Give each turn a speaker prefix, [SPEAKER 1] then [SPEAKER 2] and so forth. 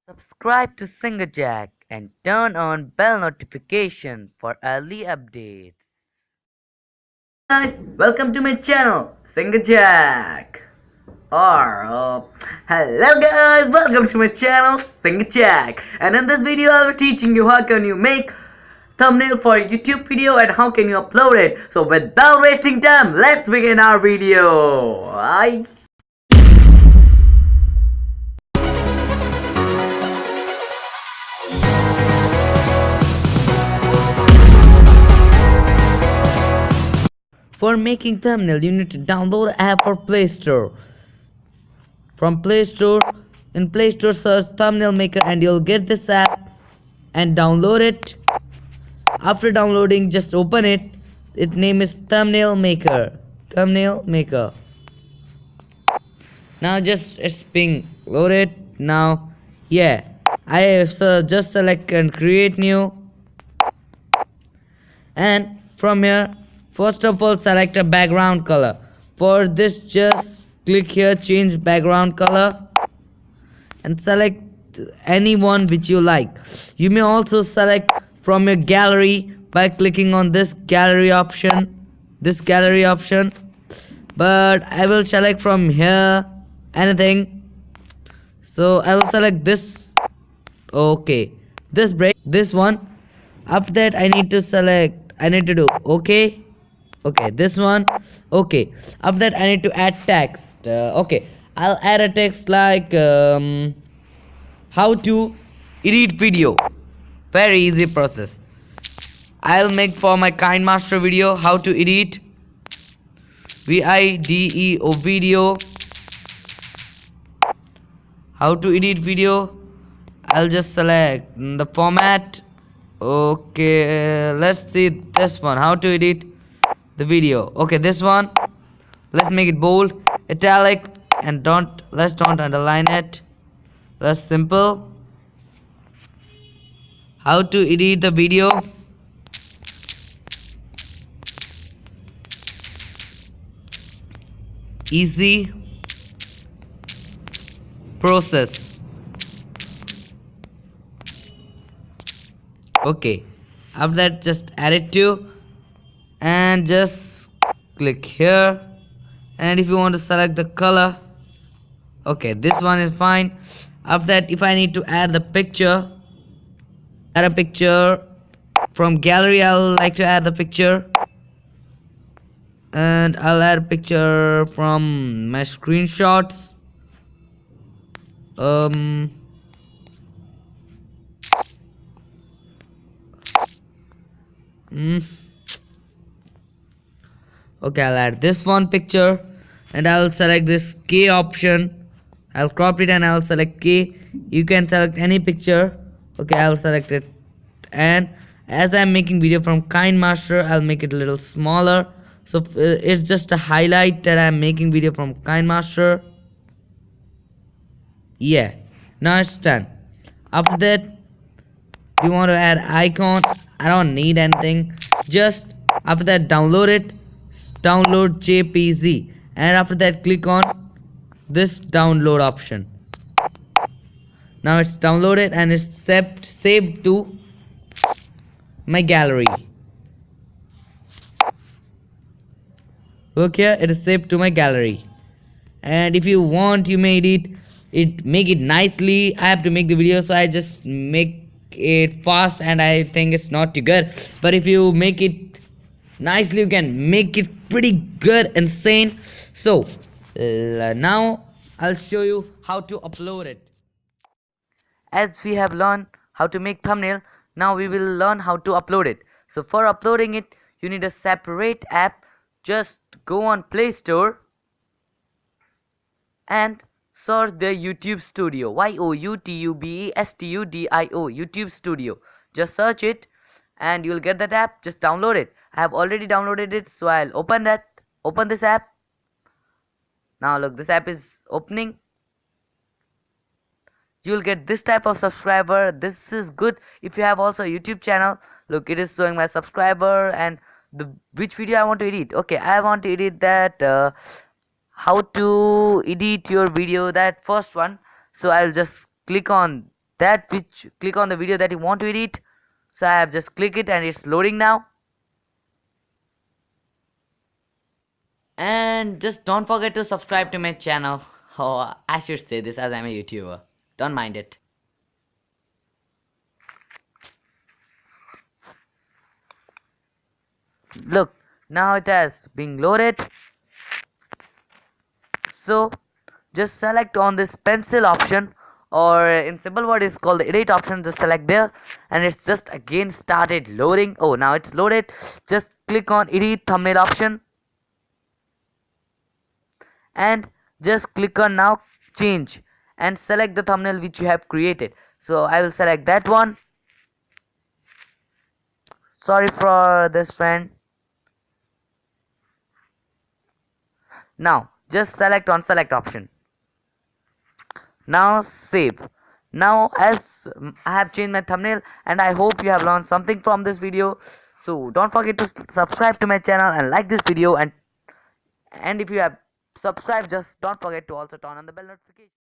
[SPEAKER 1] Subscribe to SingerJack and turn on bell notification for early updates. Guys, welcome to my channel, SingerJack. Hello guys, welcome to my channel, SingerJack. And in this video, I'll be teaching you how can you make thumbnail for a YouTube video and how can you upload it. So without wasting time, let's begin our video. For making thumbnail, you need to download the app for Play Store. From Play Store, in Play Store search thumbnail maker and you'll get this app and download it. After downloading, just open it. Its name is thumbnail maker. Thumbnail maker. Now it's being loaded. Now, yeah, I have just select and create new. And from here, first of all, select a background color. For this, just click here, change background color, and select any one which you like. You may also select from your gallery by clicking on this gallery option. But I will select from here anything. So I will select this. Okay, this one. After that, I need to do okay. Okay, this one. Okay, after that I need to add text. Okay, I'll add a text like how to edit video. Very easy process. I'll make for my kind master video how to edit video. How to edit video. I'll just select the format. Okay, let's see this one, how to edit the video. Okay, this one, let's make it bold, italic, and let's don't underline it. That's simple. How to edit the video. Easy process. Okay, after that just add it to and just click here, and if you want to select the color, okay, this one is fine. After that, if I need to add the picture, add a picture from gallery, I'll like to add the picture, and I'll add a picture from my screenshots. Okay, I'll add this one picture and I'll select this K option. I'll crop it and I'll select K. You can select any picture. Okay, I'll select it, and as I'm making video from Kind Master, I'll make it a little smaller. So it's just a highlight that I'm making video from Kind Master. Yeah, now it's done. After that, you want to add icon, I don't need anything. Just after that, download it, download JPG, and after that click on this download option. Now it's downloaded and it's saved to my gallery. Look here, it is saved to my gallery. And if you want, you may make it nicely. I have to make the video, so I just make it fast, and I think it's not too good. But if you make it nicely, you can make it pretty good, insane. So now I'll show you how to upload it. As we have learned how to make thumbnail, now we will learn how to upload it. So for uploading it, you need a separate app. Just go on Play Store and search the YouTube Studio, YouTubeStudio, YouTube Studio. Just search it and you'll get that app. Just download it. I have already downloaded it, so I'll open this app. Now look, this app is opening. You'll get this type of subscriber. This is good if you have also a YouTube channel. Look, it is showing my subscriber and which video I want to edit. Okay, I want to edit that how to edit your video, that first one. So I'll just click on that which click on the video that you want to edit. So I have just click it and it's loading now. And just don't forget to subscribe to my channel. Oh, I should say this as I'm a YouTuber. Don't mind it. Look, now it has been loaded. So just select on this pencil option, or in simple word is called the edit option. Just select there and it's just again started loading. Oh, now it's loaded. Just click on edit thumbnail option and just click on now change and select the thumbnail which you have created. So I will select that one. Sorry for this, friend. Now just select on select option. Now save. Now as I have changed my thumbnail, and I hope you have learned something from this video. So don't forget to subscribe to my channel and like this video, and if you have subscribed, just don't forget to also turn on the bell notification.